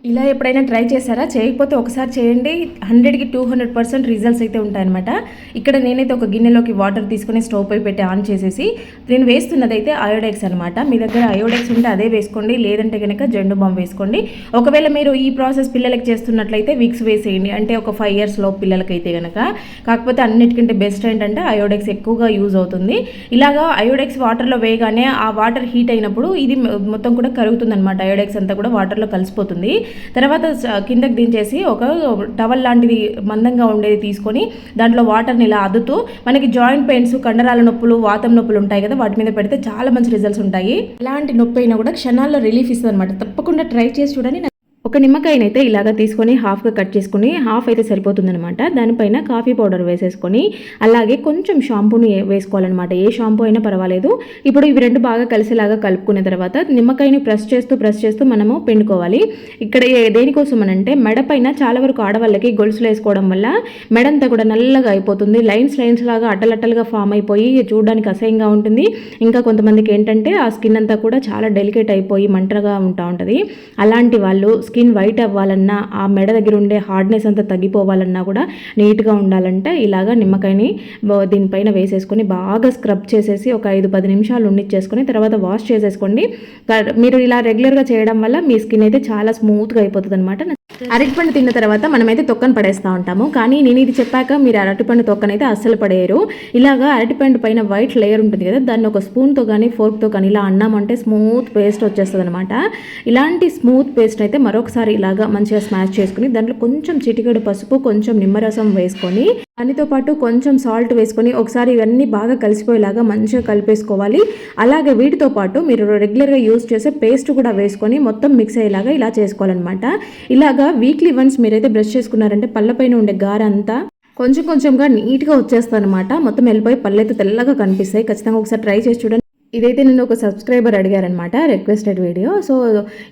ఇలా ఎప్పుడైనా ట్రై చేశారా? చేయకపోతే ఒకసారి చేయండి. 100కి 200% రిజల్ట్స్ అయితే ఉంటాయన్నమాట. ఇక్కడ నేనైతే ఒక గిన్నెలోకి వాటర్ తీసుకొని స్టవ్ పై పెట్టి ఆన్ చేసేసి నేను వేస్తున్నదైతే అయోడెక్స్ అనమాట. మీ దగ్గర అయోడెక్స్ ఉంటే అదే వేసుకోండి, లేదంటే కనుక జెండు బామ్ వేసుకోండి. ఒకవేళ మీరు ఈ ప్రాసెస్ పిల్లలకి చేస్తున్నట్లయితే విక్స్ వేసేయండి, అంటే ఒక 5 years లోపు పిల్లలకైతే కనుక. కాకపోతే అన్నిటికంటే బెస్ట్ ఏంటంటే అయోడెక్స్ ఎక్కువగా యూజ్ అవుతుంది. ఇలాగా అయోడెక్స్ వాటర్లో వేయగానే ఆ వాటర్ హీట్ అయినప్పుడు ఇది మొత్తం కూడా కరుగుతుంది అనమాట. అయోడెక్స్ అంతా కూడా వాటర్లో కలిసిపోతుంది. తర్వాత కిందకి దించేసి ఒక టవల్ లాంటిది మందంగా ఉండేది తీసుకొని దాంట్లో వాటర్ని ఇలా అద్దుతూ మనకి జాయింట్ పెయిన్స్, కండరాల నొప్పులు, వాతం నొప్పులు ఉంటాయి కదా, వాటి మీద పెడితే చాలా మంచి రిజల్ట్స్ ఉంటాయి. ఎలాంటి నొప్పి అయినా కూడా క్షణాల్లో రిలీఫ్ ఇస్తుంది అనమాట. తప్పకుండా ట్రై చేసి చూడండి. ఒక నిమ్మకాయనైతే ఇలాగ తీసుకొని హాఫ్గా కట్ చేసుకుని, హాఫ్ అయితే సరిపోతుందనమాట. దానిపైన కాఫీ పౌడర్ వేసేసుకొని అలాగే కొంచెం షాంపూని వేసుకోవాలన్నమాట. ఏ షాంపూ అయినా పర్వాలేదు. ఇప్పుడు ఇవి రెండు బాగా కలిసేలాగా కలుపుకున్న తర్వాత నిమ్మకాయని ప్రెస్ చేస్తూ మనము పిండుకోవాలి. ఇక్కడ దేనికోసం అనంటే మెడ పైన చాలా వరకు ఆడవాళ్ళకి గొలుసులు వేసుకోవడం వల్ల మెడంతా కూడా నల్లగా అయిపోతుంది. లైన్స్ లాగా అట్టలట్టలుగా ఫామ్ అయిపోయి చూడడానికి అసహ్యంగా ఉంటుంది. ఇంకా కొంతమందికి ఏంటంటే ఆ స్కిన్ అంతా కూడా చాలా డెలికేట్ అయిపోయి మంటగా ఉంటుంది. అలాంటి వాళ్ళు స్కిన్ వైట్ అవ్వాలన్నా, ఆ మెడ దగ్గర ఉండే హార్డ్నెస్ అంతా తగ్గిపోవాలన్నా కూడా నీట్గా ఉండాలంటే ఇలాగా నిమ్మకాయని దీనిపైన వేసేసుకొని బాగా స్క్రబ్ చేసేసి ఒక 5-10 నిమిషాలు ఉండిచ్చేసుకొని తర్వాత వాష్ చేసేసుకోండి. మీరు ఇలా రెగ్యులర్గా చేయడం వల్ల మీ స్కిన్ అయితే చాలా స్మూత్గా అయిపోతుంది అనమాట. అరటిపండు తిన్న తర్వాత మనమైతే తొక్కను పడేస్తూ ఉంటాము, కానీ నేను ఇది చెప్పాక మీరు అరటిపండు తొక్కనైతే అస్సలు పడేయరు. ఇలాగా అరటిపండు పైన వైట్ లేయర్ ఉంటుంది కదా, దాన్ని ఒక స్పూన్తో కానీ ఫోర్క్తో కానీ ఇలా అన్నామంటే స్మూత్ పేస్ట్ వచ్చేస్తుంది అనమాట. ఇలాంటి స్మూత్ పేస్ట్ అయితే మరొకసారి ఇలాగా మంచిగా స్మాష్ చేసుకుని దాంట్లో కొంచెం చిటికెడు పసుపు, కొంచెం నిమ్మరసం వేసుకొని దానితో పాటు కొంచెం సాల్ట్ వేసుకొని ఒకసారి ఇవన్నీ బాగా కలిసిపోయేలాగా మంచిగా కలిపేసుకోవాలి. అలాగే వీటితో పాటు మీరు రెగ్యులర్గా యూజ్ చేసే పేస్ట్ కూడా వేసుకొని మొత్తం మిక్స్ అయ్యేలాగా ఇలా చేసుకోవాలన్నమాట. ఇలాగా వీక్లీ వన్స్ మీరైతే బ్రష్ చేసుకున్నారంటే పళ్ళపైన ఉండే గార అంతా కొంచెంగా నీట్గా వచ్చేస్తుంది అనమాట. మొత్తం వెళ్ళిపోయి పళ్ళు అయితే తెల్లగా కనిపిస్తాయి. ఖచ్చితంగా ఒకసారి ట్రై చేసి చూడండి. ఇదైతే నేను ఒక సబ్స్క్రైబర్ అడిగారనమాట, రిక్వెస్టెడ్ వీడియో. సో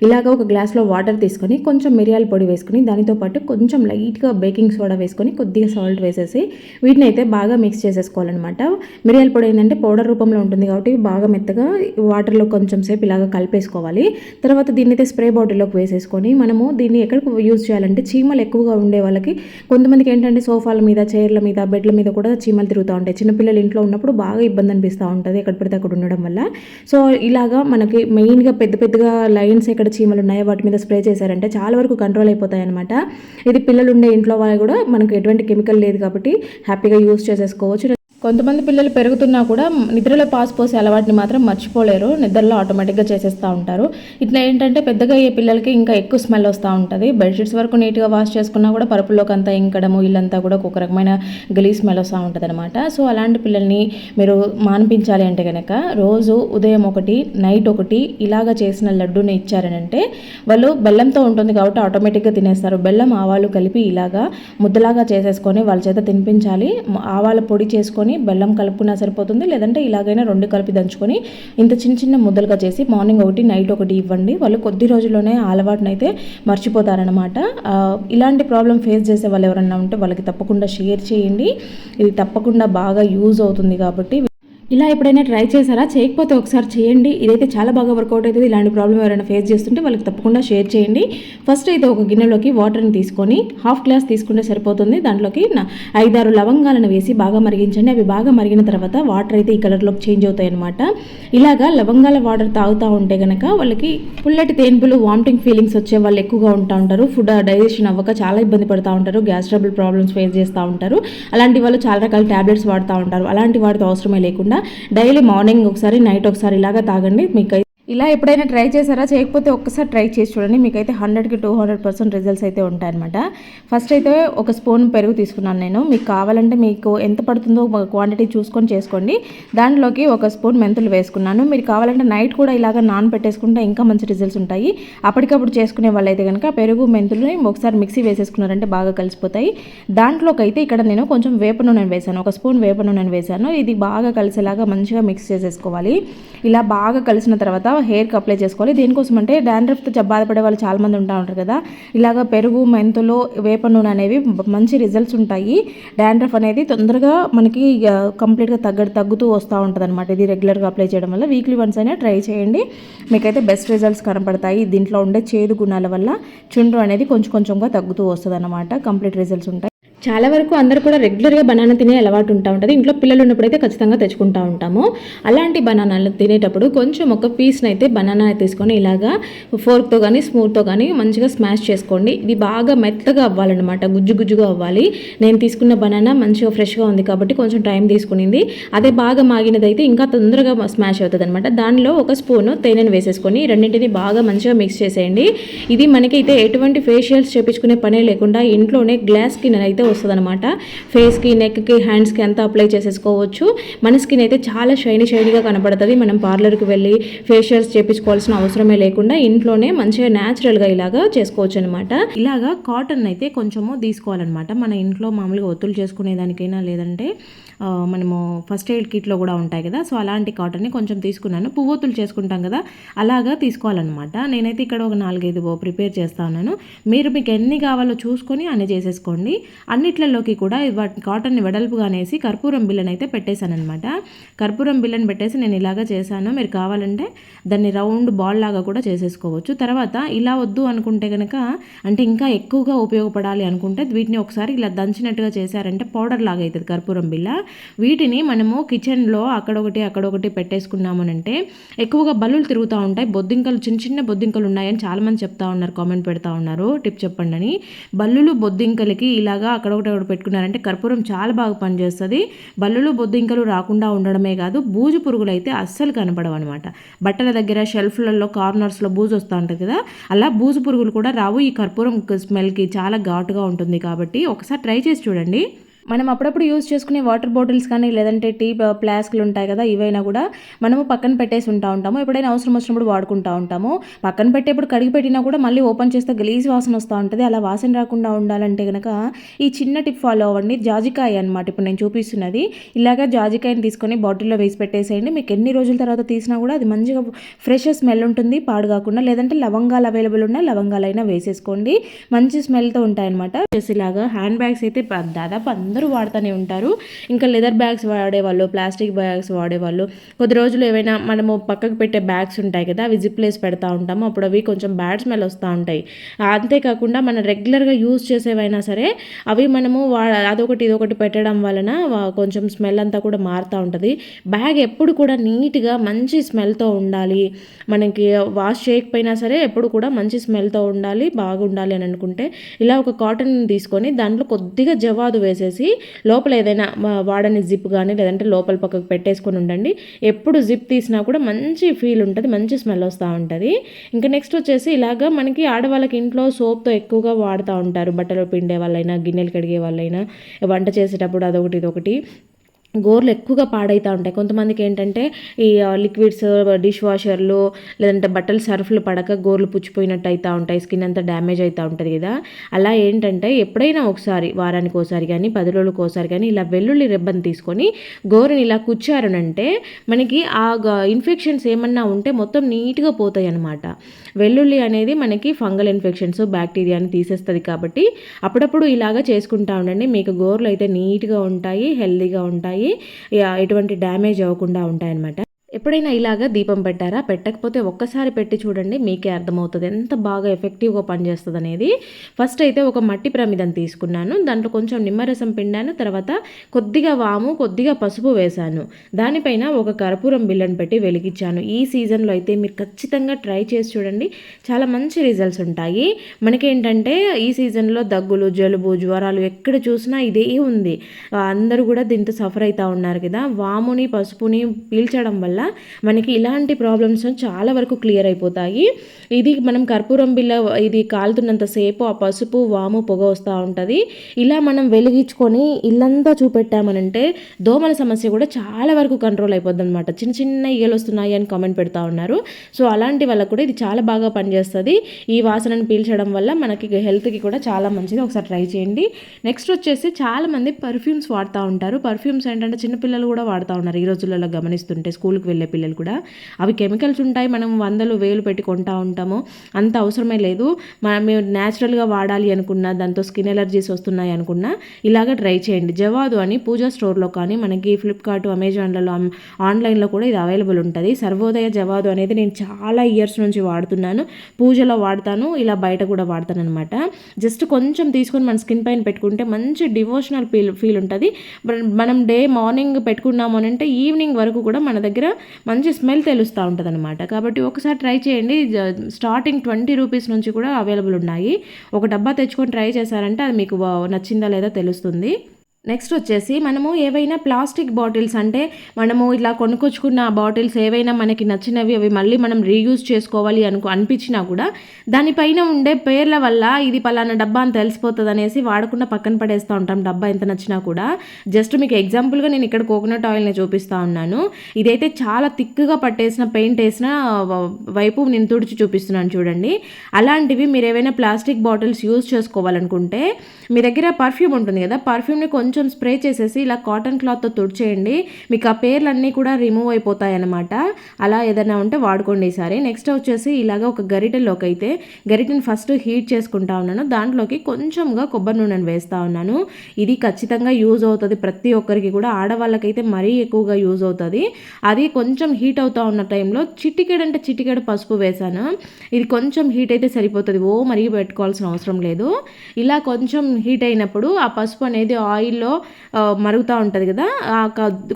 ఇలాగ ఒక గ్లాస్లో వాటర్ తీసుకొని కొంచెం మిరియాల పొడి వేసుకుని దానితో పాటు కొంచెం లైట్గా బేకింగ్ సోడా వేసుకొని కొద్దిగా సాల్ట్ వేసేసి వీటిని అయితే బాగా మిక్స్ చేసేసుకోవాలన్నమాట. మిరియాల పొడి ఏంటంటే పౌడర్ రూపంలో ఉంటుంది కాబట్టి బాగా మెత్తగా వాటర్లో కొంచెం సేపు ఇలాగ కలిపేసుకోవాలి. తర్వాత దీన్ని అయితే స్ప్రే బాటిల్లోకి వేసేసుకొని మనము దీన్ని ఎక్కడికి యూజ్ చేయాలంటే చీమలు ఎక్కువగా ఉండే వాళ్ళకి, కొంతమందికి ఏంటంటే సోఫాల మీద, చైర్ల మీద, బెడ్ల మీద కూడా చీమలు తిరుగుతూ ఉంటాయి. చిన్నపిల్లలు ఇంట్లో ఉన్నప్పుడు బాగా ఇబ్బంది అనిపిస్తూ ఉంటుంది ఎక్కడ పడితే అక్కడ ఉండడం వల్ల. సో ఇలాగా మనకి మెయిన్గా పెద్దగా లైన్స్ ఎక్కడ చీమలు ఉన్నాయో వాటి మీద స్ప్రే చేశారంటే చాలా వరకు కంట్రోల్ అయిపోతాయి అనమాట. ఇది పిల్లలు ఉండే ఇంట్లో వాళ్ళు కూడా మనకు ఎటువంటి కెమికల్ లేదు కాబట్టి హ్యాపీగా యూజ్ చేసేసుకోవచ్చు. కొంతమంది పిల్లలు పెరుగుతున్నా కూడా నిద్రలో పాస్ పోసే అలవాటుని మాత్రం మర్చిపోలేరు, నిద్రలో ఆటోమేటిక్గా చేసేస్తూ ఉంటారు. ఇట్లా ఏంటంటే పెద్దగా అయ్యే పిల్లలకి ఇంకా ఎక్కువ స్మెల్ వస్తూ ఉంటుంది. బెడ్షీట్స్ వరకు నీట్గా వాష్ చేసుకున్నా కూడా పరుపులోకి అంతా ఇంకడము, ఇల్లంతా కూడా ఒక రకమైన గలీ స్మెల్ వస్తూ ఉంటుంది అనమాట. సో అలాంటి పిల్లల్ని మీరు మాన్పించాలి అంటే కనుక రోజు ఉదయం ఒకటి, నైట్ ఒకటి ఇలాగ చేసిన లడ్డూని ఇచ్చారనంటే వాళ్ళు బెల్లంతో ఉంటుంది కాబట్టి ఆటోమేటిక్గా తినేస్తారు. బెల్లం, ఆవాలు కలిపి ఇలాగా ముద్దలాగా చేసేసుకొని వాళ్ళ చేత తినిపించాలి. ఆవాల పొడి చేసుకొని బెల్లం కలుపుకున్నా సరిపోతుంది, లేదంటే ఇలాగైనా రెండు కలిపి దంచుకొని ఇంత చిన్న ముద్దలుగా చేసి మార్నింగ్ ఒకటి, నైట్ ఒకటి ఇవ్వండి. వాళ్ళు కొద్ది రోజుల్లోనే అలవాటును అయితే మర్చిపోతారనమాట. ఇలాంటి ప్రాబ్లం ఫేస్ చేసే వాళ్ళు ఎవరన్నా ఉంటే వాళ్ళకి తప్పకుండా షేర్ చేయండి. ఇది తప్పకుండా బాగా యూజ్ అవుతుంది కాబట్టి. ఇలా ఎప్పుడైనా ట్రై చేశారా? చేయకపోతే ఒకసారి చేయండి. ఇదైతే చాలా బాగా వర్కౌట్ అవుతుంది. ఇలాంటి ప్రాబ్లం ఎవరైనా ఫేస్ చేస్తుంటే వాళ్ళకి తప్పకుండా షేర్ చేయండి. ఫస్ట్ అయితే ఒక గిన్నెలోకి వాటర్ని తీసుకొని హాఫ్ గ్లాస్ తీసుకుంటే సరిపోతుంది. దాంట్లోకి 5-6 లవంగాలను వేసి బాగా మరిగించండి. అవి బాగా మరిగిన తర్వాత వాటర్ అయితే ఈ కలర్లోకి చేంజ్ అవుతాయి అనమాట. ఇలాగా లవంగాల వాటర్ తాగుతూ ఉంటే కనుక వాళ్ళకి పుల్లటి తేన్పులు, వామిటింగ్ ఫీలింగ్స్ వచ్చే వాళ్ళు ఎక్కువగా ఉంటారు. ఫుడ్ డైజెషన్ అవ్వక చాలా ఇబ్బంది పడుతూ ఉంటారు. గ్యాస్ ట్రబుల్ ప్రాబ్లమ్స్ ఫేస్ చేస్తూ ఉంటారు. అలాంటి వాళ్ళు చాలా రకాల ట్యాబ్లెట్స్ వాడుతూ ఉంటారు. అలాంటి వాటితో అవసరమే లేకుండా డైలీ మార్నింగ్ ఒకసారి, నైట్ ఒకసారి ఇలాగా తాగండి. మీకు ఇలా ఎప్పుడైనా ట్రై చేశారా? చేయకపోతే ఒక్కసారి ట్రై చేసి చూడండి. మీకైతే 100కి 200% రిజల్ట్స్ అయితే ఉంటాయన్నమాట. ఫస్ట్ అయితే ఒక స్పూన్ పెరుగు తీసుకున్నాను నేను. మీకు కావాలంటే మీకు ఎంత పడుతుందో క్వాంటిటీ చూసుకొని చేసుకోండి. దాంట్లోకి ఒక స్పూన్ మెంతులు వేసుకున్నాను. మీరు కావాలంటే నైట్ కూడా ఇలాగ నానబెట్టేసుకుంటే ఇంకా మంచి రిజల్ట్స్ ఉంటాయి. అప్పటికప్పుడు చేసుకునే వాళ్ళైతే కనుక పెరుగు, మెంతులు ఒకసారి మిక్సీ వేసేసుకున్నారంటే బాగా కలిసిపోతాయి. దాంట్లోకి అయితే ఇక్కడ నేను కొంచెం వేప నూనె వేసాను, ఒక స్పూన్ వేప నూనె వేసాను. ఇది బాగా కలిసేలాగా మంచిగా మిక్స్ చేసేసుకోవాలి. ఇలా బాగా కలిసిన తర్వాత హెయిర్కి అప్లై చేసుకోవాలి. దేనికోసం అంటే డాండ్రఫ్తో బాధపడే వాళ్ళు చాలామంది ఉంటారు కదా, ఇలాగ పెరుగు, మెంతులు, వేప నూనె అనేవి మంచి రిజల్ట్స్ ఉంటాయి. డాండ్రఫ్ అనేది తొందరగా మనకి కంప్లీట్గా తగ్గుతూ వస్తూ ఉంటుంది అనమాట. ఇది రెగ్యులర్గా అప్లై చేయడం వల్ల వీక్లీ వన్స్ అయినా ట్రై చేయండి, మీకైతే బెస్ట్ రిజల్ట్స్ కనపడతాయి. దీంట్లో ఉండే చేదు గుణాల వల్ల చుండ్రు అనేది కొంచెం కొంచెంగా తగ్గుతూ వస్తుంది అనమాట. కంప్లీట్ రిజల్ట్స్ ఉంటాయి. చాలా వరకు అందరూ కూడా రెగ్యులర్గా బనానా తినే అలవాటు ఉంటుంది. ఇంట్లో పిల్లలు ఉన్నప్పుడైతే ఖచ్చితంగా తెచ్చుకుంటూ ఉంటాము. అలాంటి బనానాలు తినేటప్పుడు కొంచెం ఒక పీస్ని అయితే బనానా తీసుకొని ఇలాగా ఫోర్క్తో కానీ స్పూన్తో కానీ మంచిగా స్మాష్ చేసుకోండి. ఇది బాగా మెత్తగా అవ్వాలన్నమాట, గుజ్జుగా అవ్వాలి. నేను తీసుకున్న బనానా మంచిగా ఫ్రెష్గా ఉంది కాబట్టి కొంచెం టైం తీసుకునింది. అదే బాగా మాగినదైతే ఇంకా తొందరగా స్మాష్ అవుతుంది అనమాట. దానిలో ఒక స్పూను తేనెను వేసేసుకొని రెండింటిని బాగా మంచిగా మిక్స్ చేసేయండి. ఇది మనకైతే ఎటువంటి ఫేషియల్స్ చేపించుకునే పనే లేకుండా ఇంట్లోనే గ్లాస్ స్కిన్ అయితే వస్తుంది అనమాట. ఫేస్కి, నెక్కి, హ్యాండ్స్కి అంతా అప్లై చేసేసుకోవచ్చు. మన స్కిన్ అయితే చాలా షైనీగా కనపడుతుంది. మనం పార్లర్కి వెళ్ళి ఫేషియల్స్ చేపించుకోవాల్సిన అవసరమే లేకుండా ఇంట్లోనే మంచిగా న్యాచురల్గా ఇలాగా చేసుకోవచ్చు అనమాట. ఇలాగా కాటన్ అయితే కొంచెము తీసుకోవాలన్నమాట. మన ఇంట్లో మామూలుగా ఒత్తులు చేసుకునేదానికైనా లేదంటే మనము ఫస్ట్ ఎయిడ్ కిట్లో కూడా ఉంటాయి కదా, సో అలాంటి కాటన్ని కొంచెం తీసుకున్నాను. పువ్వొత్తులు చేసుకుంటాం కదా, అలాగా తీసుకోవాలన్నమాట. నేనైతే ఇక్కడ ఒక 4-5 ప్రిపేర్ చేస్తా ఉన్నాను. మీకు ఎన్ని కావాలో చూసుకొని అన్ని చేసేసుకోండి. అన్నిట్లలోకి కూడా కాటన్ని వెడల్పుగా అనేసి కర్పూరం బిళ్ళని అయితే పెట్టేశాను అనమాట. కర్పూరం బిళ్ళని పెట్టేసి నేను ఇలాగా చేశాను. మీరు కావాలంటే దాన్ని రౌండ్ బాల్ లాగా కూడా చేసేసుకోవచ్చు. తర్వాత ఇలా వద్దు అనుకుంటే కనుక, అంటే ఇంకా ఎక్కువగా ఉపయోగపడాలి అనుకుంటే వీటిని ఒకసారి ఇలా దంచినట్టుగా చేశారంటే పౌడర్ లాగా అవుతుంది కర్పూరం బిళ్ళ. వీటిని మనము కిచెన్లో అక్కడొకటి పెట్టేసుకున్నామనంటే ఎక్కువగా బల్లులు తిరుగుతూ ఉంటాయి. బొద్దింకలు, చిన్న బొద్దింకలు ఉన్నాయని చాలామంది చెప్తా ఉన్నారు, కామెంట్ పెడతా ఉన్నారు, టిప్ చెప్పండి అని. బల్లులు, బొద్దింకలకి ఇలాగా అక్కడొకటి పెట్టుకున్నారంటే కర్పూరం చాలా బాగా పనిచేస్తుంది. బల్లులు, బొద్దింకలు రాకుండా ఉండడమే కాదు, బూజు పురుగులు అయితే అస్సలు కనపడవు అనమాట. బట్టల దగ్గర షెల్ఫ్లలో కార్నర్స్లో బూజు వస్తూ ఉంటుంది కదా, అలా బూజు పురుగులు కూడా రావు. ఈ కర్పూరం స్మెల్కి చాలా ఘాటుగా ఉంటుంది కాబట్టి ఒకసారి ట్రై చేసి చూడండి. మనం అప్పుడప్పుడు యూజ్ చేసుకునే వాటర్ బాటిల్స్ కానీ లేదంటే టీ ఫ్లాస్క్లు ఉంటాయి కదా, ఇవైనా కూడా మనము పక్కన పెట్టేసి ఉంటాము. ఎప్పుడైనా అవసరం వచ్చినప్పుడు వాడుకుంటూ ఉంటాము. పక్కన పెట్టేప్పుడు కడిగి పెట్టినా కూడా మళ్ళీ ఓపెన్ చేస్తే గలీజ్ వాసన వస్తూ ఉంటుంది. అలా వాసన రాకుండా ఉండాలంటే కనుక ఈ చిన్న టిప్ ఫాలో అవ్వండి. జాజికాయ అనమాట ఇప్పుడు నేను చూపిస్తున్నది. ఇలాగా జాజికాయని తీసుకొని బాటిల్లో వేసి పెట్టేసేయండి. మీకు ఎన్ని రోజుల తర్వాత తీసినా కూడా అది మంచిగా ఫ్రెష్ స్మెల్ ఉంటుంది, పాడు కాకుండా. లేదంటే లవంగాలు అవైలబుల్ ఉన్న లవంగాలైనా వేసేసుకోండి, మంచి స్మెల్తో ఉంటాయన్నమాట. ఇలాగా హ్యాండ్ బ్యాగ్స్ అయితే దాదాపు అందరూ వాడుతూనే ఉంటారు. ఇంకా లెదర్ బ్యాగ్స్ వాడేవాళ్ళు, ప్లాస్టిక్ బ్యాగ్స్ వాడేవాళ్ళు. కొద్ది రోజులు ఏవైనా మనము పక్కకు పెట్టే బ్యాగ్స్ ఉంటాయి కదా, అవి జిప్లేసి పెడతా ఉంటాము. అప్పుడు అవి కొంచెం బ్యాడ్ స్మెల్ వస్తూ ఉంటాయి. అంతేకాకుండా మనం రెగ్యులర్గా యూజ్ చేసేవైనా సరే అవి మనము అదొకటి ఇదొకటి పెట్టడం వలన కొంచెం స్మెల్ అంతా కూడా మారుతూ ఉంటుంది. బ్యాగ్ ఎప్పుడు కూడా నీట్గా మంచి స్మెల్తో ఉండాలి. మనకి వాష్ చేయకపోయినా సరే ఎప్పుడు కూడా మంచి స్మెల్తో ఉండాలి, బాగుండాలి అని అనుకుంటే ఇలా ఒక కాటన్ తీసుకొని దాంట్లో కొద్దిగా జవాదు వేసేసి లోపల ఏదైనా వాడని జిప్ కానీ లేదంటే లోపల పక్కకు పెట్టేసుకొని ఉండండి. ఎప్పుడు జిప్ తీసినా కూడా మంచి ఫీల్ ఉంటుంది, మంచి స్మెల్ వస్తూ ఉంటుంది. ఇంకా నెక్స్ట్ వచ్చేసి ఇలాగా మనకి ఆడవాళ్ళకి ఇంట్లో సోప్తో ఎక్కువగా వాడుతూ ఉంటారు. బట్టలు పిండే వాళ్ళైనా, గిన్నెలు కడిగే వాళ్ళైనా, వంట చేసేటప్పుడు అదొకటి ఇదొకటి. గోర్లు ఎక్కువగా పాడవుతూ ఉంటాయి. కొంతమందికి ఏంటంటే ఈ లిక్విడ్స్, డిష్ వాషర్లు లేదంటే బట్టలు సర్ఫ్లు పడక గోర్లు పుచ్చిపోయినట్టు అవుతూ ఉంటాయి, స్కిన్ అంతా డ్యామేజ్ అవుతూ ఉంటుంది కదా. అలా ఏంటంటే ఎప్పుడైనా ఒకసారి, వారానికి ఒకసారి కానీ 10 రోజులకు ఒకసారి కానీ ఇలా వెల్లుల్లి రెబ్బని తీసుకొని గోరుని ఇలా కుచ్చారనంటే మనకి ఆ ఇన్ఫెక్షన్స్ ఏమన్నా ఉంటే మొత్తం నీట్గా పోతాయి అన్నమాట. వెల్లుల్లి అనేది మనకి ఫంగల్ ఇన్ఫెక్షన్స్, బ్యాక్టీరియాని తీసేస్తుంది కాబట్టి అప్పుడప్పుడు ఇలాగా చేసుకుంటా ఉండండి. మీకు గోర్లు అయితే నీట్గా ఉంటాయి, హెల్తీగా ఉంటాయి, ఎటువంటి డ్యామేజ్ అవ్వకుండా ఉంటాయన్నమాట. ఎప్పుడైనా ఇలాగా దీపం పెట్టారా? పెట్టకపోతే ఒక్కసారి పెట్టి చూడండి, మీకే అర్థమవుతుంది ఎంత బాగా ఎఫెక్టివ్గా పనిచేస్తుంది అనేది. ఫస్ట్ అయితే ఒక మట్టి ప్రమిదం తీసుకున్నాను, దాంట్లో కొంచెం నిమ్మరసం పిండాను, తర్వాత కొద్దిగా వాము, కొద్దిగా పసుపు వేశాను. దానిపైన ఒక కర్పూరం బిళ్ళను పెట్టి వెలిగించాను. ఈ సీజన్లో అయితే మీరు ఖచ్చితంగా ట్రై చేసి చూడండి, చాలా మంచి రిజల్ట్స్ ఉంటాయి. మనకేంటంటే ఈ సీజన్లో దగ్గులు, జలుబు, జ్వరాలు ఎక్కడ చూసినా ఇదే ఉంది. అందరూ కూడా దీంతో సఫర్ అవుతూ ఉన్నారు కదా. వాముని, పసుపుని పీల్చడం వల్ల మనకి ఇలాంటి ప్రాబ్లమ్స్ చాలా వరకు క్లియర్ అయిపోతాయి. ఇది మనం కర్పూరం బిళ్ళ ఇది కాలుతున్నంతసేపు ఆ పసుపు, వాము పొగ వస్తూ ఉంటుంది. ఇలా మనం వెలిగించుకొని ఇల్లంతా చూపెట్టామనంటే దోమల సమస్య కూడా చాలా వరకు కంట్రోల్ అయిపోద్ది అనమాట. చిన్న ఈగలు వస్తున్నాయి అని కామెంట్ పెడతా ఉన్నారు. సో అలాంటి వాళ్ళకు కూడా ఇది చాలా బాగా పనిచేస్తుంది. ఈ వాసనను పీల్చడం వల్ల మనకి హెల్త్కి కూడా చాలా మంచిది. ఒకసారి ట్రై చేయండి. నెక్స్ట్ వచ్చేసి చాలామంది పర్ఫ్యూమ్స్ వాడుతూ ఉంటారు. పర్ఫ్యూమ్స్ ఏంటంటే చిన్నపిల్లలు కూడా వాడుతూ ఉన్నారు ఈ రోజులలో గమనిస్తుంటే. స్కూల్కి స్కూల్కి వెళ్ళే పిల్లలు కూడా. అవి కెమికల్స్ ఉంటాయి, మనం వందలు వేలు పెట్టి కొంటా ఉంటాము, అంత అవసరమే లేదు. మేము న్యాచురల్గా వాడాలి అనుకున్నా, దాంతో స్కిన్ ఎలర్జీస్ వస్తున్నాయి అనుకున్నా ఇలాగ ట్రై చేయండి. జవాదు అని పూజా స్టోర్లో కానీ మనకి ఫ్లిప్కార్ట్, అమెజాన్లలో, ఆన్లైన్లో కూడా ఇది అవైలబుల్ ఉంటుంది. సర్వోదయ జవాదు అనేది నేను చాలా ఇయర్స్ నుంచి వాడుతున్నాను. పూజలో వాడతాను, ఇలా బయట కూడా వాడతాను అనమాట. జస్ట్ కొంచెం తీసుకొని మన స్కిన్ పైన పెట్టుకుంటే మంచి డివోషనల్ ఫీల్ ఉంటుంది. మనం మార్నింగ్ పెట్టుకున్నాము అని అంటే ఈవినింగ్ వరకు కూడా మన దగ్గర మంచి స్మెల్ తెలుస్తూ ఉంటుంది అనమాట. కాబట్టి ఒకసారి ట్రై చేయండి. స్టార్టింగ్ 20 రూపీస్ నుంచి కూడా అవైలబుల్ ఉన్నాయి. ఒక డబ్బా తెచ్చుకొని ట్రై చేశారంటే అది మీకు నచ్చిందా లేదా తెలుస్తుంది. నెక్స్ట్ వచ్చేసి మనము ఏవైనా ప్లాస్టిక్ బాటిల్స్, అంటే మనము ఇట్లా కొనుక్కొచ్చుకున్న బాటిల్స్ ఏవైనా మనకి నచ్చినవి అవి మళ్ళీ మనం రీయూజ్ చేసుకోవాలి అనిపించినా కూడా దానిపైన ఉండే పేర్ల వల్ల ఇది పలానా డబ్బా అని తెలిసిపోతుంది అనేసి వాడకుండా పక్కన పడేస్తూ ఉంటాం, డబ్బా ఎంత నచ్చినా కూడా. జస్ట్ మీకు ఎగ్జాంపుల్గా నేను ఇక్కడ కోకోనట్ ఆయిల్ని చూపిస్తూ ఉన్నాను. ఇదైతే చాలా థిక్గా పట్టేసిన పెయింట్ వేసిన వైపు నేను తుడిచి చూపిస్తున్నాను చూడండి. అలాంటివి మీరు ఏవైనా ప్లాస్టిక్ బాటిల్స్ యూజ్ చేసుకోవాలనుకుంటే మీ దగ్గర పర్ఫ్యూమ్ ఉంటుంది కదా, పర్ఫ్యూమ్ని కొంచెం స్ప్రే చేసేసి ఇలా కాటన్ క్లాత్తో తుడిచేయండి. మీకు ఆ పేర్లన్నీ కూడా రిమూవ్ అయిపోతాయి అన్నమాట. అలా ఏదైనా ఉంటే వాడుకోండి ఈసారి. నెక్స్ట్ వచ్చేసి ఇలాగ ఒక గరిటెలోకి అయితే గరిటెని ఫస్ట్ హీట్ చేసుకుంటా ఉన్నాను. దాంట్లోకి కొంచెంగా కొబ్బరి నూనెను వేస్తూ ఉన్నాను. ఇది ఖచ్చితంగా యూజ్ అవుతుంది ప్రతి ఒక్కరికి కూడా, ఆడవాళ్ళకైతే మరీ ఎక్కువగా యూజ్ అవుతుంది. అది కొంచెం హీట్ అవుతూ ఉన్న టైంలో చిటికెడు పసుపు వేసాను. ఇది కొంచెం హీట్ అయితే సరిపోతుంది, మరీ పెట్టుకోవాల్సిన అవసరం లేదు. ఇలా కొంచెం హీట్ అయినప్పుడు ఆ పసుపు అనేది ఆయిల్లో మరుగుతూ ఉంటుంది కదా,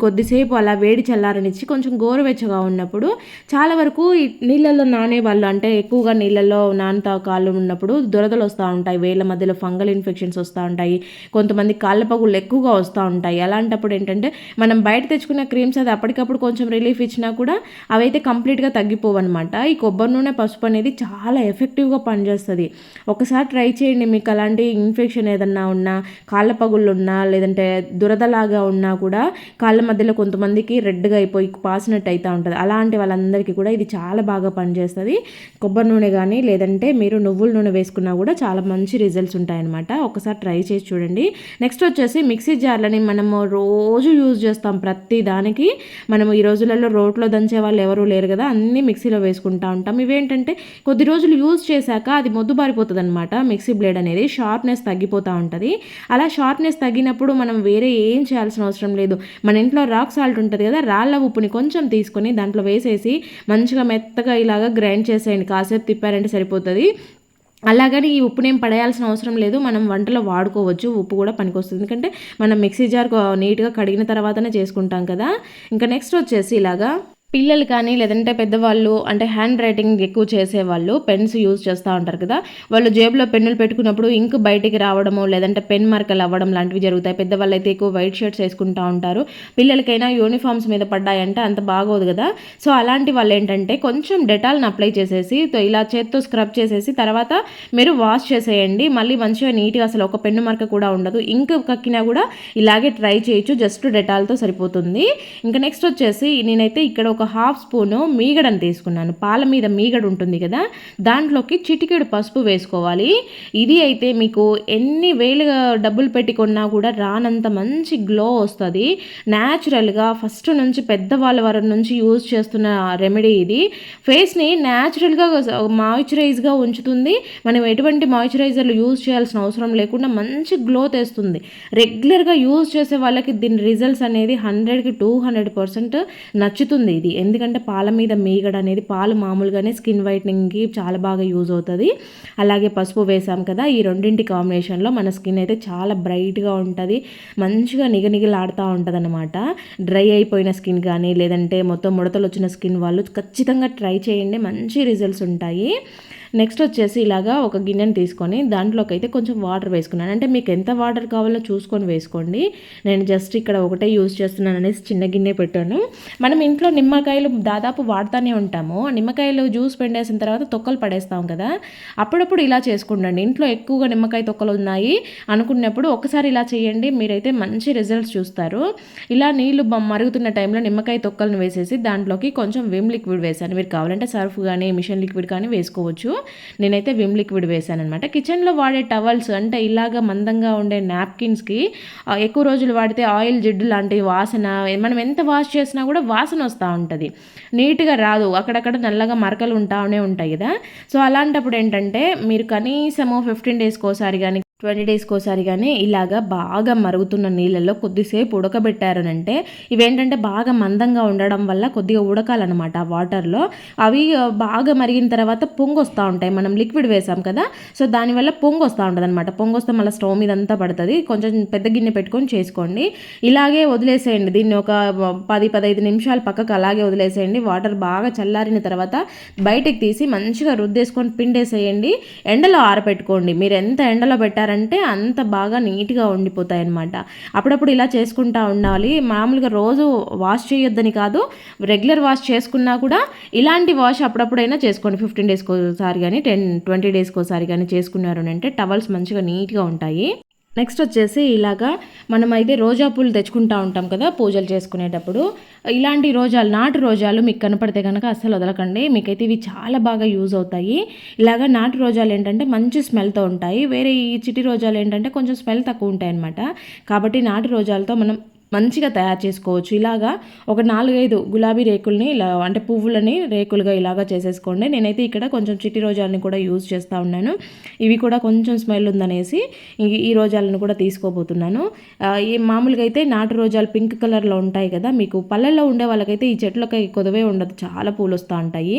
కొద్దిసేపు అలా వేడి చల్లారనిచ్చి కొంచెం గోరువెచ్చగా ఉన్నప్పుడు, చాలా వరకు నీళ్ళల్లో నానేవాళ్ళు, అంటే ఎక్కువగా నీళ్ళల్లో నానుతా కాళ్ళు ఉన్నప్పుడు దురదలు వస్తూ ఉంటాయి, వేళ్ళ మధ్యలో ఫంగల్ ఇన్ఫెక్షన్స్ వస్తూ ఉంటాయి, కొంతమంది కాళ్ళ పగుళ్ళు ఎక్కువగా వస్తూ ఉంటాయి. అలాంటప్పుడు ఏంటంటే మనం బయట తెచ్చుకున్న క్రీమ్స్ అది అప్పటికప్పుడు కొంచెం రిలీఫ్ ఇచ్చినా కూడా అవైతే కంప్లీట్గా తగ్గిపోవన్నమాట. ఈ కొబ్బరి నూనె పసుపు అనేది చాలా ఎఫెక్టివ్గా పనిచేస్తుంది. ఒకసారి ట్రై చేయండి. మీకు అలాంటి ఇన్ఫెక్షన్ ఏదన్నా ఉన్నా, కాళ్ళ పగుళ్ళు ఉన్నా, లేదంటే దురదలాగా ఉన్నా కూడా కాళ్ళ మధ్యలో కొంతమందికి రెడ్గా అయిపోయి పాసినట్టు అవుతూ ఉంటుంది, అలాంటి వాళ్ళందరికీ కూడా ఇది చాలా బాగా పనిచేస్తుంది. కొబ్బరి నూనె కానీ లేదంటే మీరు నువ్వుల నూనె వేసుకున్నా కూడా చాలా మంచి రిజల్ట్స్ ఉంటాయన్నమాట. ఒకసారి ట్రై చేసి చూడండి. నెక్స్ట్ వచ్చేసి మిక్సీ జార్లని మనము రోజు యూజ్ చేస్తాం ప్రతి దానికి. మనము ఈ రోజులలో రోట్లో దంచే వాళ్ళు ఎవరు లేరు కదా, అన్నీ మిక్సీలో వేసుకుంటూ ఉంటాం. ఇవేంటంటే కొద్ది రోజులు యూజ్ చేశాక అది మొద్దుబారిపోతుంది అనమాట. మిక్సీ బ్లేడ్ అనేది షార్ప్నెస్ తగ్గిపోతూ ఉంటుంది. అలా షార్ప్నెస్ తగ్గినప్పుడు మనం వేరే ఏం చేయాల్సిన అవసరం లేదు. మన ఇంట్లో రాక్ సాల్ట్ ఉంటుంది కదా, రాళ్ళ ఉప్పుని కొంచెం తీసుకొని దాంట్లో వేసేసి మంచిగా మెత్తగా ఇలాగా గ్రైండ్ చేసేయండి. కాసేపు తిప్పారంటే సరిపోతుంది. అలాగని ఈ ఉప్పునేం పడేయాల్సిన అవసరం లేదు, మనం వంటలో వాడుకోవచ్చు. ఉప్పు కూడా పనికొస్తుంది, ఎందుకంటే మనం మిక్సీ జార్ నీట్గా కడిగిన తర్వాతనే చేసుకుంటాం కదా. ఇంకా నెక్స్ట్ వచ్చేసి ఇలాగా పిల్లలు కానీ లేదంటే పెద్దవాళ్ళు, అంటే హ్యాండ్ రైటింగ్ ఎక్కువ చేసేవాళ్ళు పెన్స్ యూజ్ చేస్తూ ఉంటారు కదా, వాళ్ళు జేబులో పెన్నులు పెట్టుకున్నప్పుడు ఇంక్ బయటికి రావడము లేదంటే పెన్ మార్కలు అవ్వడం లాంటివి జరుగుతాయి. పెద్దవాళ్ళు అయితే ఎక్కువ వైట్ షర్ట్స్ వేసుకుంటూ ఉంటారు. పిల్లలకైనా యూనిఫామ్స్ మీద పడ్డాయంటే అంత బాగోదు కదా. సో అలాంటి వాళ్ళు ఏంటంటే కొంచెం డెటాల్ని అప్లై చేసేసి ఇలా చేత్తో స్క్రబ్ చేసేసి తర్వాత మీరు వాష్ చేసేయండి. మళ్ళీ మంచిగా నీట్గా, అసలు ఒక పెన్ను మార్క కూడా ఉండదు. ఇంక్ కక్కినా కూడా ఇలాగే ట్రై చేయొచ్చు, జస్ట్ డెటాల్తో సరిపోతుంది. ఇంకా నెక్స్ట్ వచ్చేసి నేనైతే ఇక్కడ ఒక హాఫ్ స్పూను మీగడని తీసుకున్నాను. పాల మీద మీగడ ఉంటుంది కదా, దాంట్లోకి చిటికెడు పసుపు వేసుకోవాలి. ఇది అయితే మీకు ఎన్ని వేలుగా డబ్బులు పెట్టుకున్నా కూడా రానంత మంచి గ్లో వస్తుంది. న్యాచురల్గా ఫస్ట్ నుంచి పెద్దవాళ్ళ వరకు నుంచి యూజ్ చేస్తున్న రెమెడీ ఇది. ఫేస్ని న్యాచురల్గా మాయిశ్చరైజ్గా ఉంచుతుంది. మనం ఎటువంటి మాయిశ్చరైజర్లు యూజ్ చేయాల్సిన అవసరం లేకుండా మంచి గ్లో తెస్తుంది. రెగ్యులర్గా యూజ్ చేసే వాళ్ళకి దీని రిజల్ట్స్ అనేది 100కి 200% నచ్చుతుంది ఇది. ఎందుకంటే పాల మీద మీగడ అనేది, పాలు మామూలుగానే స్కిన్ వైట్నింగ్కి చాలా బాగా యూజ్ అవుతుంది. అలాగే పసుపు వేసాం కదా, ఈ రెండింటి కాంబినేషన్లో మన స్కిన్ అయితే చాలా బ్రైట్గా ఉంటుంది, మంచిగా నిగనిగలాడుతూ ఉంటుంది అనమాట. డ్రై అయిపోయిన స్కిన్ కానీ లేదంటే మొత్తం ముడతలు వచ్చిన స్కిన్ వాళ్ళు ఖచ్చితంగా ట్రై చేయండి, మంచి రిజల్ట్స్ ఉంటాయి. నెక్స్ట్ వచ్చేసి ఇలాగా ఒక గిన్నెని తీసుకొని దాంట్లోకి అయితే కొంచెం వాటర్ వేసుకున్నాను. అంటే మీకు ఎంత వాటర్ కావాలో చూసుకొని వేసుకోండి. నేను జస్ట్ ఇక్కడ ఒకటే యూజ్ చేస్తున్నాను అనేసి చిన్న గిన్నె పెట్టాను. మనం ఇంట్లో నిమ్మకాయలు దాదాపు వాడుతూనే ఉంటాము. నిమ్మకాయలు జ్యూస్ పిండేసిన తర్వాత తొక్కలు పడేస్తాం కదా, అప్పుడప్పుడు ఇలా చేసుకోండి. ఇంట్లో ఎక్కువగా నిమ్మకాయ తొక్కలు ఉన్నాయి అనుకున్నప్పుడు ఒకసారి ఇలా చేయండి, మీరైతే మంచి రిజల్ట్స్ చూస్తారు. ఇలా నీళ్లు మరుగుతున్న టైంలో నిమ్మకాయ తొక్కలను వేసేసి దాంట్లోకి కొంచెం విమ్ లిక్విడ్ వేసాను. మీరు కావాలంటే సర్ఫ్ కానీ మిషన్ లిక్విడ్ కానీ వేసుకోవచ్చు. నేనైతే విమ్ లిక్విడ్ వేసాను అనమాట. కిచెన్లో వాడే టవల్స్ అంటే ఇలాగ మందంగా ఉండే నాప్కిన్స్కి ఎక్కువ రోజులు వాడితే ఆయిల్ జిడ్డు లాంటి వాసన, మనం ఎంత వాష్ చేసినా కూడా వాసన వస్తూ ఉంటుంది, నీట్గా రాదు, అక్కడక్కడ నల్లగా మరకలు ఉంటాయి కదా. సో అలాంటప్పుడు ఏంటంటే మీరు కనీసము 15 డేస్కి ఒకసారి కానీ 20 డేస్కి ఒకసారి కానీ ఇలాగా బాగా మరుగుతున్న నీళ్ళల్లో కొద్దిసేపు ఉడకబెట్టారనంటే ఇవేంటంటే బాగా మందంగా ఉండడం వల్ల కొద్దిగా ఉడకాలన్నమాట వాటర్లో. అవి బాగా మరిగిన తర్వాత పొంగు వస్తూ ఉంటాయి, మనం లిక్విడ్ వేసాం కదా, సో దానివల్ల పొంగు వస్తూ ఉంటుంది అనమాట. పొంగు వస్తే మళ్ళీ స్టవ్ మీద అంతా పడుతుంది. కొంచెం పెద్ద గిన్నె పెట్టుకొని చేసుకోండి. ఇలాగే వదిలేసేయండి దీన్ని ఒక 10-15 నిమిషాలు పక్కకు అలాగే వదిలేసేయండి. వాటర్ బాగా చల్లారిన తర్వాత బయటకు తీసి మంచిగా రుద్దేసుకొని పిండేసేయండి. ఎండలో ఆరబెట్టుకోండి. మీరు ఎంత ఎండలో పెట్టారంటే అంత బాగా నీట్గా ఉండిపోతాయి అన్నమాట. అప్పుడప్పుడు ఇలా చేసుకుంటూ ఉండాలి. మామూలుగా రోజు వాష్ చేయొద్దని కాదు, రెగ్యులర్ వాష్ చేసుకున్నా కూడా ఇలాంటి వాష్ అప్పుడప్పుడైనా చేసుకోండి. 15 డేస్కి ఒకసారి కానీ 20 డేస్కి ఒకసారి కానీ చేసుకున్నారు అంటే టవల్స్ మంచిగా నీట్గా ఉంటాయి. నెక్స్ట్ వచ్చేసి ఇలాగా మనమైతే రోజా పూలు తెచ్చుకుంటూ ఉంటాం కదా పూజలు చేసుకునేటప్పుడు. ఇలాంటి రోజాలు, నాటు రోజాలు మీకు కనపడితే కనుక అస్సలు వదలకండి, మీకైతే ఇవి చాలా బాగా యూజ్ అవుతాయి. ఇలాగా నాటు రోజాలు ఏంటంటే మంచి స్మెల్తో ఉంటాయి, వేరే ఈ చిటి రోజాలు ఏంటంటే కొంచెం స్మెల్ తక్కువ ఉంటాయి అన్నమాట. కాబట్టి నాటు రోజాలతో మనం మంచిగా తయారు చేసుకోవచ్చు. ఇలాగా ఒక 4-5 గులాబీ రేకుల్ని ఇలా అంటే పువ్వులని రేకులుగా ఇలాగా చేసేసుకోండి. నేనైతే ఇక్కడ కొంచెం చిట్టి రోజాలని కూడా యూజ్ చేస్తూ ఉన్నాను. ఇవి కూడా కొంచెం స్మెల్ ఉందనేసి ఈ రోజాలను కూడా తీసుకోబోతున్నాను. ఈ మామూలుగా అయితే నాటు రోజాలు పింక్ కలర్లో ఉంటాయి కదా, మీకు పల్లెల్లో ఉండే వాళ్ళకైతే ఈ చెట్లకి కొదవే ఉండదు, చాలా పూలు వస్తూ ఉంటాయి.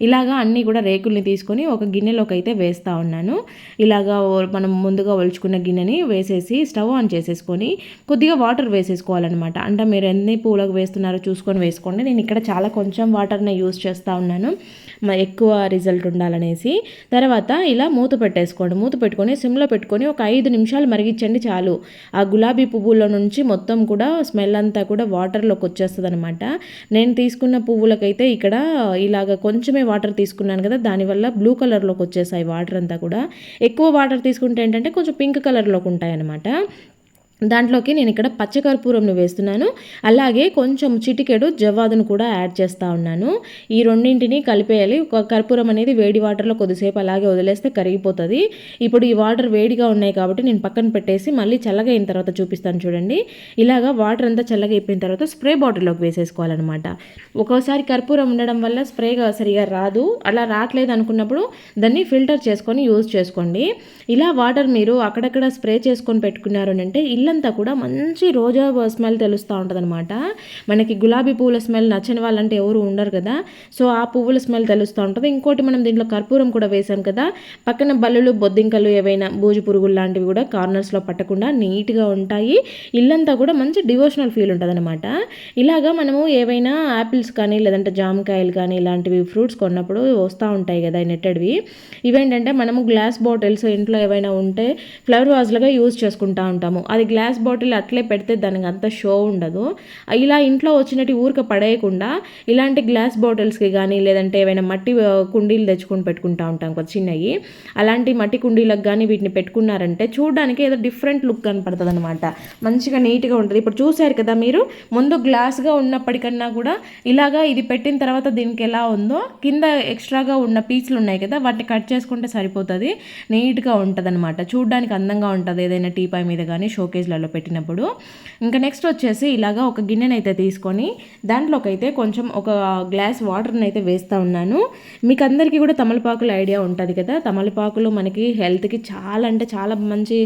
ఇలాగా అన్నీ కూడా రేకుల్ని తీసుకొని ఒక గిన్నెలోకి అయితే వేస్తూ ఉన్నాను. ఇలాగా మనం ముందుగా ఒలుచుకున్న గిన్నెని వేసేసి స్టవ్ ఆన్ చేసేసుకొని కొద్దిగా వాటర్ వేసేసుకోవాలన్నమాట. అంటే మీరు ఎన్ని పూలకు వేస్తున్నారో చూసుకొని వేసుకోండి. నేను ఇక్కడ చాలా కొంచెం వాటర్ని యూజ్ చేస్తూ ఉన్నాను, ఎక్కువ రిజల్ట్ ఉండాలనేసి. తర్వాత ఇలా మూత పెట్టేసుకోండి. మూత పెట్టుకొని సిమ్లో పెట్టుకొని ఒక 5 నిమిషాలు మరిగించండి చాలు. ఆ గులాబీ పువ్వుల నుంచి మొత్తం కూడా స్మెల్ అంతా కూడా వాటర్లోకి వచ్చేస్తుంది అనమాట. నేను తీసుకున్న పువ్వులకైతే ఇక్కడ ఇలాగ కొంచెమే వాటర్ తీసుకున్నాను కదా, దానివల్ల బ్లూ కలర్లోకి వచ్చేసాయి వాటర్ అంతా కూడా. ఎక్కువ వాటర్ తీసుకుంటే ఏంటంటే కొంచెం పింక్ కలర్లోకి ఉంటాయి అన్నమాట. దాంట్లోకి నేను ఇక్కడ పచ్చకర్పూరంని వేస్తున్నాను, అలాగే కొంచెం చిటికెడు జవ్వాదును కూడా యాడ్ చేస్తూ ఉన్నాను. ఈ రెండింటిని కలిపేయాలి. కర్పూరం అనేది వేడి వాటర్లో కొద్దిసేపు అలాగే వదిలేస్తే కరిగిపోతుంది. ఇప్పుడు ఈ వాటర్ వేడిగా ఉన్నాయి కాబట్టి నేను పక్కన పెట్టేసి మళ్ళీ చల్లగా అయిన తర్వాత చూపిస్తాను చూడండి. ఇలాగా వాటర్ అంతా చల్లగా అయిపోయిన తర్వాత స్ప్రే బాటిల్లోకి వేసేసుకోవాలన్నమాట. ఒక్కోసారి కర్పూరం ఉండడం వల్ల స్ప్రేగా సరిగా రాదు, అలా రావట్లేదు అనుకున్నప్పుడు దాన్ని ఫిల్టర్ చేసుకొని యూజ్ చేసుకోండి. ఇలా వాటర్ మీరు అక్కడక్కడ స్ప్రే చేసుకొని పెట్టుకున్నారు అంటే ఇల్లంతా కూడా మంచి రోజా స్మెల్ తెలుస్తూ ఉంటుంది అనమాట. మనకి గులాబీ పువ్వుల స్మెల్ నచ్చని వాళ్ళంటే ఎవరు ఉండరు కదా, సో ఆ పువ్వుల స్మెల్ తెలుస్తూ ఉంటుంది. ఇంకోటి మనం దీంట్లో కర్పూరం కూడా వేసాం కదా, పక్కన బల్లులు బొద్దింకలు ఏవైనా బూజు పురుగులు లాంటివి కూడా కార్నర్స్లో పట్టకుండా నీట్గా ఉంటాయి. ఇల్లంతా కూడా మంచి డివోషనల్ ఫీల్ ఉంటుంది అనమాట. ఇలాగా మనము ఏవైనా యాపిల్స్ కానీ లేదంటే జామకాయలు కానీ ఇలాంటివి ఫ్రూట్స్ కొన్నప్పుడు వస్తూ ఉంటాయి కదా నెట్టెడ్వి, ఇవేంటంటే మనము గ్లాస్ బాటిల్స్ ఇంట్లో ఏవైనా ఉంటే ఫ్లవర్ వాజ్లుగా యూజ్ చేసుకుంటూ ఉంటాము. అది గ్లాస్ బాటిల్ అట్లే పెడితే దానికి అంత షో ఉండదు. ఇలా ఇంట్లో వచ్చినట్టు ఊరిక పడేయకుండా ఇలాంటి గ్లాస్ బాటిల్స్కి కానీ లేదంటే ఏవైనా మట్టి కుండీలు తెచ్చుకొని పెట్టుకుంటూ ఉంటాం కదా చిన్నవి, అలాంటి మట్టి కుండీలకు కానీ వీటిని పెట్టుకున్నారంటే చూడడానికి ఏదో డిఫరెంట్ లుక్ కనపడుతుంది అనమాట, మంచిగా నీట్గా ఉంటుంది. ఇప్పుడు చూశారు కదా మీరు, ముందు గ్లాస్గా ఉన్నప్పటికన్నా కూడా ఇలాగా ఇది పెట్టిన తర్వాత దీనికి ఎలా ఉందో కింద ఎక్స్ట్రాగా ఉన్న పీసులు ఉన్నాయి కదా వాటిని కట్ చేసుకుంటే సరిపోతుంది, నీట్గా ఉంటుంది అనమాట, చూడడానికి అందంగా ఉంటుంది ఏదైనా టీపాయ్ మీద కానీ షోకేజ్లలో పెట్టినప్పుడు. ఇంకా నెక్స్ట్ వచ్చేసి ఇలాగా ఒక గిన్నెనైతే తీసుకొని దాంట్లోకైతే కొంచెం ఒక గ్లాస్ వాటర్ని అయితే వేస్తూ ఉన్నాను. మీకు అందరికీ కూడా తమలపాకుల ఐడియా ఉంటుంది కదా, తమలపాకులు మనకి హెల్త్కి చాలా అంటే చాలా మంచి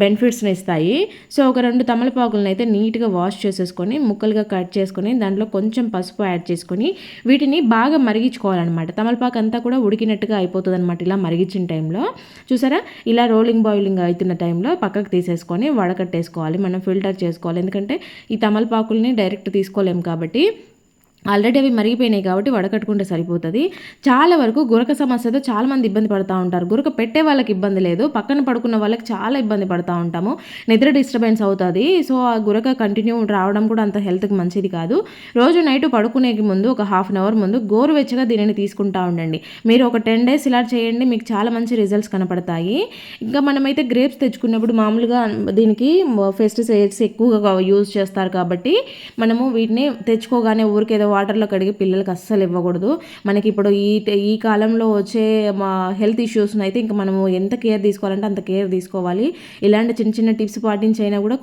బెనిఫిట్స్ని ఇస్తాయి. సో ఒక 2 తమలపాకులను అయితే నీట్గా వాష్ చేసేసుకొని ముక్కలుగా కట్ చేసుకొని దాంట్లో కొంచెం పసుపు యాడ్ చేసుకొని వీటిని బాగా మరిగించుకోవాలన్నమాట. తమలపాకు అంతా కూడా ఉడికినట్టుగా అయిపోతుంది అనమాట ఇలా మరిగించిన టైంలో. చూసారా, ఇలా రోలింగ్ బాయిలింగ్ అవుతున్న టైంలో పక్కకు తీసేసుకొని వడకట్టేసుకోవాలి, మనం ఫిల్టర్ చేసుకోవాలి. ఎందుకంటే ఈ తమలపాకుల్ని డైరెక్ట్ తీసుకోలేము కాబట్టి ఆల్రెడీ అవి మరిగిపోయినాయి కాబట్టి వడకట్టుకుంటే సరిపోతుంది. చాలా వరకు గురక సమస్యతో చాలామంది ఇబ్బంది పడుతూ ఉంటారు. గురక పెట్టే వాళ్ళకి ఇబ్బంది లేదు, పక్కన పడుకున్న వాళ్ళకి చాలా ఇబ్బంది పడుతూ ఉంటాము, నిద్ర డిస్టర్బెన్స్ అవుతుంది. సో ఆ గురక కంటిన్యూ రావడం కూడా అంత హెల్త్కి మంచిది కాదు. రోజు నైట్ పడుకునే ముందు ఒక ½ అవర్ ముందు గోరువెచ్చగా దీనిని తీసుకుంటూ ఉండండి. మీరు ఒక 10 డేస్ ఇలా చేయండి, మీకు చాలా మంచి రిజల్ట్స్ కనపడతాయి. ఇంకా మనమైతే గ్రేప్స్ తెచ్చుకున్నప్పుడు మామూలుగా దీనికి పెస్టిసైడ్స్ ఎక్కువగా యూజ్ చేస్తారు కాబట్టి మనము వీటిని తెచ్చుకోగానే ఊరికేదో వాటర్లో కడిగి పిల్లలకి అస్సలు ఇవ్వకూడదు. మనకి ఇప్పుడు ఈ కాలంలో వచ్చే హెల్త్ ఇష్యూస్ని అయితే ఇంకా మనము ఎంత కేర్ తీసుకోవాలంటే అంత కేర్ తీసుకోవాలి. ఇలాంటి చిన్న చిన్న టిప్స్ పాటించైనా కూడా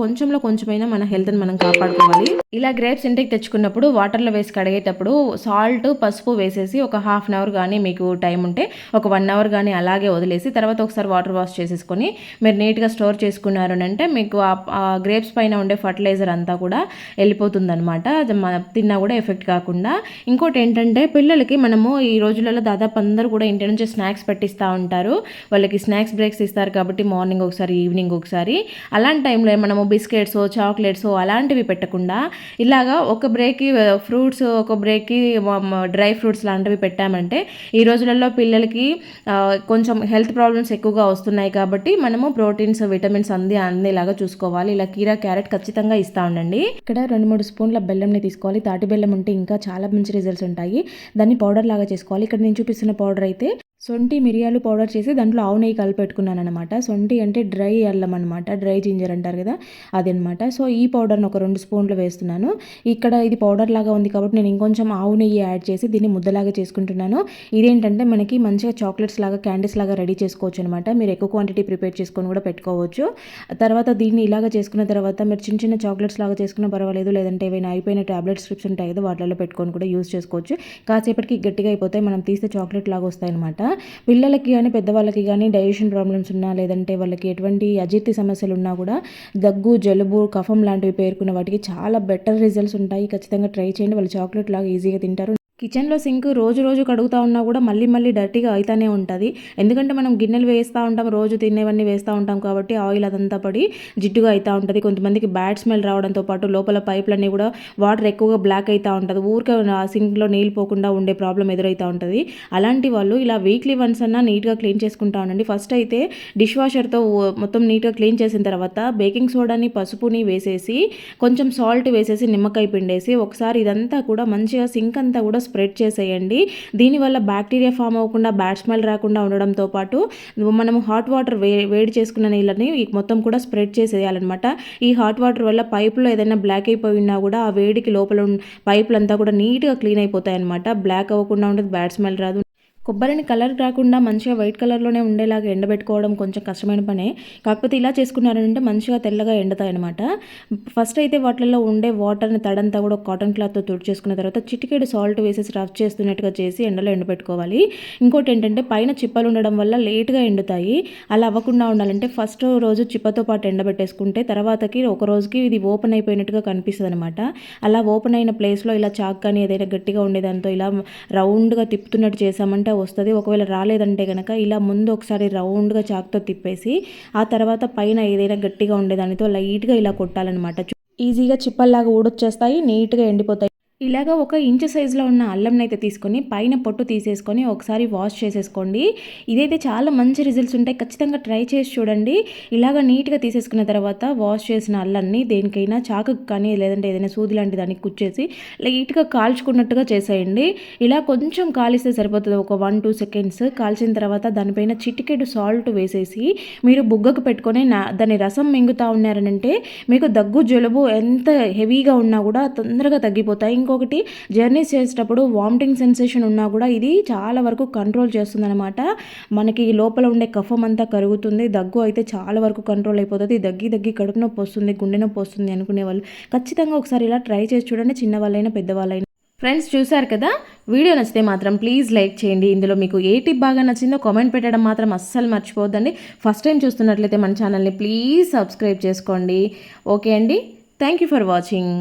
కొంచెమైనా మన హెల్త్ని మనం కాపాడుకోవాలి. ఇలా గ్రేప్స్ ఇంటికి తెచ్చుకున్నప్పుడు వాటర్లో వేసి కడిగేటప్పుడు సాల్ట్, పసుపు వేసేసి ఒక హాఫ్ అన్ అవర్ కానీ మీకు టైం ఉంటే ఒక 1 అవర్ కానీ అలాగే వదిలేసి తర్వాత ఒకసారి వాటర్ వాష్ చేసేసుకొని మీరు నీట్గా స్టోర్ చేసుకున్నారు అంటే మీకు ఆ గ్రేప్స్ పైన ఉండే ఫర్టిలైజర్ అంతా కూడా వెళ్ళిపోతుంది అనమాట. తిన్నా కూడా ఎఫెక్ట్ కాకుండా. ఇంకోటి ఏంటంటే పిల్లలకి మనము ఈ రోజులలో దాదాపు అందరూ కూడా ఇంటి నుంచి స్నాక్స్ పెట్టిస్తూ ఉంటారు. వాళ్ళకి స్నాక్స్ బ్రేక్స్ ఇస్తారు కాబట్టి మార్నింగ్ ఒకసారి, ఈవినింగ్ ఒకసారి. అలాంటి టైంలో మనము బిస్కెట్స్, చాక్లెట్స్ అలాంటివి పెట్టకుండా ఇలాగా ఒక బ్రేక్కి ఫ్రూట్స్, ఒక బ్రేక్కి డ్రై ఫ్రూట్స్ లాంటివి పెట్టామంటే ఈ రోజులలో పిల్లలకి కొంచెం హెల్త్ ప్రాబ్లమ్స్ ఎక్కువగా వస్తున్నాయి కాబట్టి మనము ప్రోటీన్స్, విటమిన్స్ అందేలాగా చూసుకోవాలి. ఇలా కీరా, క్యారెట్ ఖచ్చితంగా ఇస్తూ ఉండండి. ఇక్కడ 2-3 స్పూన్ల బెల్లంని తీసుకోవాలి. తాటి బెల్లం ఉంటే ఇంకా చాలా మంచి రిజల్ట్స్ ఉంటాయి. దాన్ని పౌడర్ లాగా చేసుకోవాలి. ఇక్కడ నేను చూపిస్తున్న పౌడర్ అయితే సొంటి, మిరియాలు పౌడర్ చేసి దాంట్లో ఆవు నెయ్యి కలిపెట్టుకున్నాను అనమాట. సొంటి అంటే డ్రై అల్లం అనమాట, డ్రై జింజర్ అంటారు కదా అదనమాట. సో ఈ పౌడర్ని ఒక 2 స్పూన్లు వేస్తున్నాను. ఇక్కడ ఇది పౌడర్ లాగా ఉంది కాబట్టి నేను ఇంకొంచెం ఆవు నెయ్యి యాడ్ చేసి దీన్ని ముద్దలాగా చేసుకుంటున్నాను. ఇదేంటంటే మనకి మంచిగా చాక్లెట్స్ లాగా, క్యాండీస్ లాగా రెడీ చేసుకోవచ్చు అనమాట. మీరు ఎక్కువ క్వాంటిటీ ప్రిపేర్ చేసుకొని కూడా పెట్టుకోవచ్చు. తర్వాత దీన్ని ఇలాగ చేసుకున్న తర్వాత మీరు చిన్న చిన్న చాక్లెట్స్ లాగా చేసుకున్నా పర్వాలేదు, లేదంటే ఏవైనా అయిపోయిన టాబ్లెట్ స్ట్రిప్స్ ఉంటాయి కదా వాటిలో పెట్టుకొని కూడా యూజ్ చేసుకోవచ్చు. కాసేపటికి గట్టిగా అయిపోతాయి, మనం తీస్తే చాక్లెట్ లాగా వస్తాయి అనమాట. పిల్లలకి కానీ పెద్దవాళ్ళకి కానీ డైజెషన్ ప్రాబ్లమ్స్ ఉన్నా, లేదంటే వాళ్ళకి ఎటువంటి అజీర్తి సమస్యలు ఉన్నా కూడా దగ్గు, జలుబు, కఫం లాంటివి పేర్కొన్న వాటికి చాలా బెటర్ రిజల్ట్స్ ఉంటాయి. ఖచ్చితంగా ట్రై చేయండి. వాళ్ళు చాక్లెట్ లాగా ఈజీగా తింటారు. కిచెన్లో సింక్ రోజు కడుగుతూ ఉన్నా కూడా మళ్ళీ డర్టీగా అవుతానే ఉంటుంది. ఎందుకంటే మనం గిన్నెలు వేస్తూ ఉంటాం, రోజు తినేవన్నీ వేస్తూ ఉంటాం కాబట్టి ఆయిల్ అదంతా పడి జిడ్డుగా అవుతూ ఉంటుంది. కొంతమందికి బ్యాడ్ స్మెల్ రావడంతో పాటు లోపల పైపులన్నీ కూడా వాటర్ ఎక్కువగా బ్లాక్ అవుతూ ఉంటుంది. ఊరికే సింక్లో నీళ్ళు పోకుండా ఉండే ప్రాబ్లం ఎదురవుతూ ఉంటుంది. అలాంటి వాళ్ళు ఇలా వీక్లీ వన్స్ అన్నా నీట్గా క్లీన్ చేసుకుంటా ఉండండి. ఫస్ట్ అయితే డిష్ వాషర్తో మొత్తం నీట్గా క్లీన్ చేసిన తర్వాత బేకింగ్ సోడాని, పసుపుని వేసేసి కొంచెం సాల్ట్ వేసేసి నిమ్మకాయ పిండేసి ఒకసారి ఇదంతా కూడా మంచిగా సింక్ అంతా కూడా స్ప్రెడ్ చేసేయండి. దీనివల్ల బ్యాక్టీరియా ఫామ్ అవ్వకుండా, బ్యాడ్ స్మెల్ రాకుండా ఉండడంతో పాటు మనము హాట్ వాటర్ వేడి చేసుకున్న నీళ్ళని మొత్తం కూడా స్ప్రెడ్ చేసేయాలన్నమాట. ఈ హాట్ వాటర్ వల్ల పైపులో ఏదైనా బ్లాక్ అయిపోయినా కూడా ఆ వేడికి లోపల పైపులంతా కూడా నీట్గా క్లీన్ అయిపోతాయి అన్నమాట. బ్లాక్ అవ్వకుండా ఉంటుంది, బ్యాడ్ స్మెల్ రాదు. కొబ్బరిని కలర్ రాకుండా మంచిగా వైట్ కలర్లోనే ఉండేలాగా ఎండబెట్టుకోవడం కొంచెం కష్టమైన పనే. కాకపోతే ఇలా చేసుకున్నారంటే మంచిగా తెల్లగా ఎండుతాయి అనమాట. ఫస్ట్ అయితే వాటిల్లో ఉండే వాటర్ని తడంతా కూడా కాటన్ క్లాత్తో తుడిచేసుకున్న తర్వాత చిటికెడు సాల్ట్ వేసేసి రఫ్ చేస్తున్నట్టుగా చేసి ఎండలో ఎండబెట్టుకోవాలి. ఇంకోటి ఏంటంటే పైన చిప్పలు ఉండడం వల్ల లేట్గా ఎండుతాయి. అలా అవ్వకుండా ఉండాలంటే ఫస్ట్ రోజు చిప్పతో పాటు ఎండబెట్టేసుకుంటే తర్వాతకి ఒక రోజుకి ఇది ఓపెన్ అయిపోయినట్టుగా కనిపిస్తుంది అనమాట. అలా ఓపెన్ అయిన ప్లేస్లో ఇలా చాక్ కానీ ఏదైనా గట్టిగా ఉండేదాంతో ఇలా రౌండ్గా తిప్పుతున్నట్టు చేసామంటే వస్తుంది. ఒకవేళ రాలేదంటే కనుక ఇలా ముందు ఒకసారి రౌండ్గా చాక్తో తిప్పేసి ఆ తర్వాత పైన ఏదైనా గట్టిగా ఉండేదానితో లైట్గా ఇలా కొట్టాలన్నమాట. ఈజీగా చిప్పల్లాగా ఊడొచ్చేస్తాయి, నీట్గా ఎండిపోతాయి. ఇలాగ 1 ఇంచు సైజులో ఉన్న అల్లంని అయితే తీసుకొని పైన పొట్టు తీసేసుకొని ఒకసారి వాష్ చేసేసుకోండి. ఇదైతే చాలా మంచి రిజల్ట్స్ ఉంటాయి. ఖచ్చితంగా ట్రై చేసి చూడండి. ఇలాగ నీట్గా తీసేసుకున్న తర్వాత వాష్ చేసిన అల్లాన్ని దేనికైనా చాకు కానీ లేదంటే ఏదైనా సూది లాంటి దానికి కుచ్చేసి లైట్గా కాల్చుకున్నట్టుగా చేసేయండి. ఇలా కొంచెం కాలిస్తే సరిపోతుంది. ఒక 1-2 సెకండ్స్ కాల్చిన తర్వాత దానిపైన చిటికెడు సాల్ట్ వేసేసి మీరు బుగ్గకు పెట్టుకొని దాని రసం మింగుతూ ఉన్నారనంటే మీకు దగ్గు, జలుబు ఎంత హెవీగా ఉన్నా కూడా తొందరగా తగ్గిపోతాయి. ఇంకొకటి జర్నీస్ చేసేటప్పుడు వామిటింగ్ సెన్సేషన్ ఉన్నా కూడా ఇది చాలా వరకు కంట్రోల్ చేస్తుందన్నమాట. మనకి లోపల ఉండే కఫం అంతా కరుగుతుంది. దగ్గు అయితే చాలా వరకు కంట్రోల్ అయిపోతుంది. దగ్గి కడుపు నొప్పి వస్తుంది, గుండె నొప్పి వస్తుంది అనుకునే వాళ్ళు ఖచ్చితంగా ఒకసారి ఇలా ట్రై చేసి చూడండి, చిన్నవాళ్ళైనా పెద్దవాళ్ళైనా. ఫ్రెండ్స్ చూసారు కదా, వీడియో నచ్చితే మాత్రం ప్లీజ్ లైక్ చేయండి. ఇందులో మీకు ఏ టిప్ బాగా నచ్చిందో కామెంట్ పెట్టడం మాత్రం అస్సలు మర్చిపోవద్దండి. ఫస్ట్ టైం చూస్తున్నట్లయితే మన ఛానల్ని ప్లీజ్ సబ్స్క్రైబ్ చేసుకోండి. ఓకే అండి, థ్యాంక్ యూ ఫర్ వాచింగ్.